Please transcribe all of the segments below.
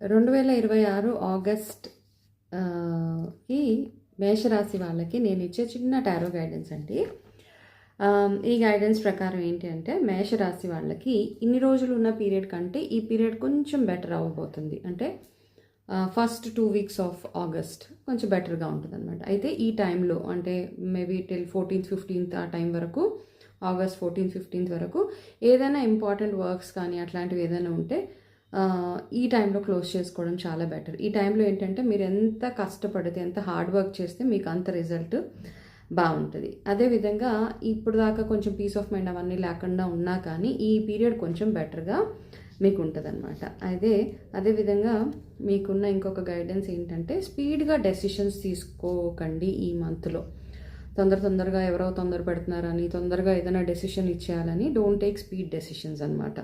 2026 August ఈ మేషరాశి వాళ్ళకి నేను ఇచ్చే చిన్న టారో గైడెన్స్ అండి. ఈ గైడెన్స్ ప్రకారం ఏంటి అంటే, మేషరాశి వాళ్ళకి ఇన్ని రోజులు ఉన్న పీరియడ్ కంటే ఈ పీరియడ్ కొంచెం బెటర్ అవ్వబోతుంది. అంటే ఫస్ట్ 2 వీక్స్ ఆఫ్ ఆగస్ట్ కొంచెం బెటర్గా ఉంటుంది అనమాట. అయితే ఈ టైంలో అంటే మేబీ టిల్ 14th 15th ఆ టైం వరకు, ఆగస్ట్ 14th 15th వరకు ఏదైనా ఇంపార్టెంట్ వర్క్స్ కానీ అట్లాంటివి ఏదైనా ఉంటే ఈ టైంలో క్లోజ్ చేసుకోవడం చాలా బెటర్. ఈ టైంలో ఏంటంటే మీరు ఎంత కష్టపడితే, ఎంత హార్డ్ వర్క్ చేస్తే మీకు అంత రిజల్ట్ బాగుంటుంది. అదేవిధంగా ఇప్పుడు దాకా కొంచెం పీస్ ఆఫ్ మైండ్ అవన్నీ లేకుండా ఉన్నా కానీ ఈ పీరియడ్ కొంచెం బెటర్గా మీకు ఉంటుంది అనమాట. అదేవిధంగా మీకున్న ఇంకొక గైడెన్స్ ఏంటంటే, స్పీడ్గా డెసిషన్స్ తీసుకోకండి ఈ మంత్లో. తొందరగా ఎవరో తొందర పెడుతున్నారని తొందరగా ఏదైనా డెసిషన్ ఇచ్చేయాలని డోంట్ టేక్ స్పీడ్ డెసిషన్స్ అనమాట.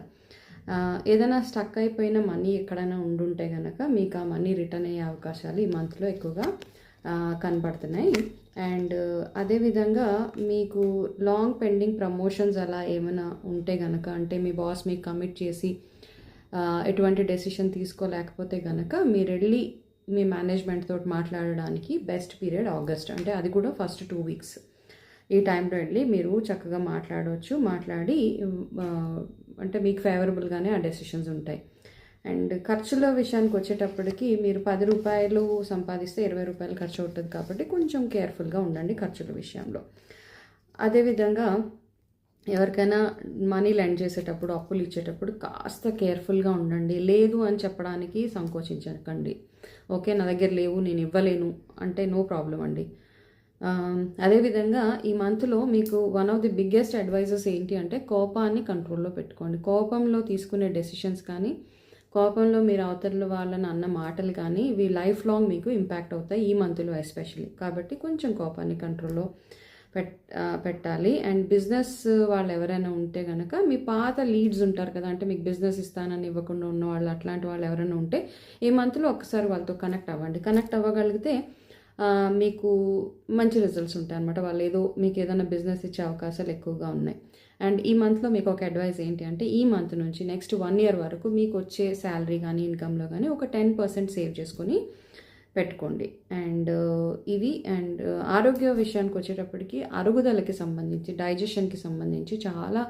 ఏదైనా స్టక్ అయిపోయిన మనీ ఎక్కడైనా ఉండుంటే కనుక మీకు ఆ మనీ రిటర్న్ అయ్యే అవకాశాలు ఈ మంత్లో ఎక్కువగా కనపడుతున్నాయి. అండ్ అదేవిధంగా మీకు లాంగ్ పెండింగ్ ప్రమోషన్స్ అలా ఏమైనా ఉంటే కనుక, అంటే మీ బాస్ మీకు కమిట్ చేసి ఎటువంటి డెసిషన్ తీసుకోలేకపోతే కనుక మీరు వెళ్ళి మీ మేనేజ్మెంట్ తోటి మాట్లాడడానికి బెస్ట్ పీరియడ్ ఆగస్ట్. అంటే అది కూడా ఫస్ట్ 2 వీక్స్. ఈ టైంలో వెళ్ళి మీరు చక్కగా మాట్లాడి అంటే మీకు ఫేవరబుల్గానే ఆ డెసిషన్స్ ఉంటాయి. అండ్ ఖర్చుల విషయానికి వచ్చేటప్పటికి మీరు 10 రూపాయలు సంపాదిస్తే 20 రూపాయలు ఖర్చు అవుతుంది కాబట్టి కొంచెం కేర్ఫుల్గా ఉండండి ఖర్చుల విషయంలో. అదేవిధంగా ఎవరికైనా మనీ లెండ్ చేసేటప్పుడు, అప్పులు ఇచ్చేటప్పుడు కాస్త కేర్ఫుల్గా ఉండండి. లేదు అని చెప్పడానికి సంకోచించకండి. ఓకే, నా దగ్గర లేవు, నేను ఇవ్వలేను అంటే నో ప్రాబ్లం అండి. అదేవిధంగా ఈ మంత్లో మీకు one of the biggest advices ఏంటి అంటే, కోపాన్ని కంట్రోల్లో పెట్టుకోండి. కోపంలో తీసుకునే డెసిషన్స్ కానీ, కోపంలో మీరు అవతల వాళ్ళని అన్న మాటలు కానీ ఇవి లైఫ్ లాంగ్ మీకు ఇంపాక్ట్ అవుతాయి ఈ మంత్లో ఎస్పెషల్లీ. కాబట్టి కొంచెం కోపాన్ని కంట్రోల్లో పెట్టాలి. అండ్ బిజినెస్ వాళ్ళు ఎవరైనా ఉంటే కనుక, మీ పాత లీడ్స్ ఉంటారు కదా, అంటే మీకు బిజినెస్ ఇస్తానని ఇవ్వకుండా ఉన్న వాళ్ళు, అట్లాంటి వాళ్ళు ఎవరైనా ఉంటే ఈ మంత్లో ఒక్కసారి వాళ్ళతో కనెక్ట్ అవ్వండి. కనెక్ట్ అవ్వగలిగితే మీకు మంచి రిజల్ట్స్ ఉంటాయి అనమాట. వాళ్ళు మీకు ఏదైనా బిజినెస్ ఇచ్చే అవకాశాలు ఎక్కువగా ఉన్నాయి. అండ్ ఈ మంత్లో మీకు ఒక అడ్వైస్ ఏంటి అంటే, ఈ మంత్ నుంచి నెక్స్ట్ 1 year వరకు మీకు వచ్చే శాలరీ కానీ ఇన్కంలో కానీ ఒక 10% సేవ్ చేసుకొని పెట్టుకోండి. అండ్ ఆరోగ్య విషయానికి వచ్చేటప్పటికి అరుగుదలకి సంబంధించి, డైజెషన్కి సంబంధించి చాలా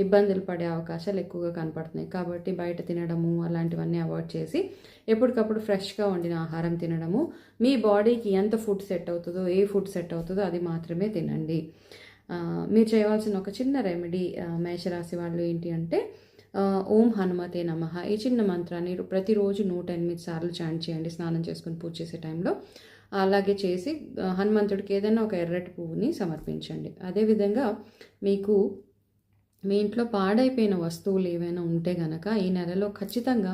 ఇబ్బందులు పడే అవకాశాలు ఎక్కువగా కనపడుతున్నాయి. కాబట్టి బయట తినడము అలాంటివన్నీ అవాయిడ్ చేసి ఎప్పటికప్పుడు ఫ్రెష్గా వండిన ఆహారం తినడము, మీ బాడీకి ఎంత ఫుడ్ సెట్ అవుతుందో, ఏ ఫుడ్ సెట్ అవుతుందో అది మాత్రమే తినండి. మీరు చేయవలసిన ఒక చిన్న రెమెడీ మేషరాశి వాళ్ళు ఏంటి అంటే, ఓం హనుమతే నమః ఈ చిన్న మంత్రాన్ని ప్రతిరోజు 108 సార్లు చాంట్ చేయండి స్నానం చేసుకుని పూజ చేసే టైంలో. అలాగే చేసి హనుమంతుడికి ఏదైనా ఒక ఎర్రటి పువ్వుని సమర్పించండి. అదేవిధంగా మీకు మీ ఇంట్లో పాడైపోయిన వస్తువులు ఏవైనా ఉంటే కనుక ఈ నెలలో ఖచ్చితంగా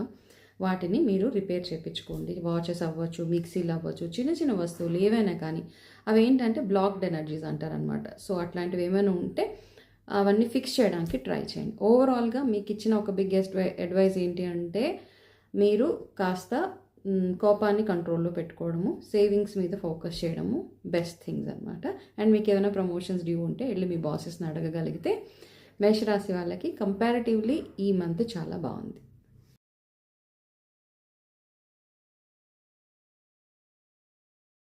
వాటిని మీరు రిపేర్ చేయించుకోండి. వాచెస్ అవ్వచ్చు, మిక్సీలు అవ్వచ్చు, చిన్న వస్తువులు ఏవైనా కానీ అవి ఏంటంటే బ్లాక్డ్ ఎనర్జీస్ అంటారనమాట. సో అట్లాంటివి ఏమైనా ఉంటే అవన్నీ ఫిక్స్ చేయడానికి ట్రై చేయండి. ఓవరాల్గా మీకు ఇచ్చిన ఒక బిగ్గెస్ట్ అడ్వైస్ ఏంటి అంటే, మీరు కాస్త కోపాన్ని కంట్రోల్లో పెట్టుకోవడము, సేవింగ్స్ మీద ఫోకస్ చేయడము బెస్ట్ థింగ్స్ అనమాట. అండ్ మీకు ఏమైనా ప్రమోషన్స్ డ్యూ ఉంటే వెళ్ళి మీ బాసెస్ని అడగగలిగితే మేషరాశి వాళ్ళకి కంపారిటివ్లీ ఈ మంత్ చాలా బాగుంది.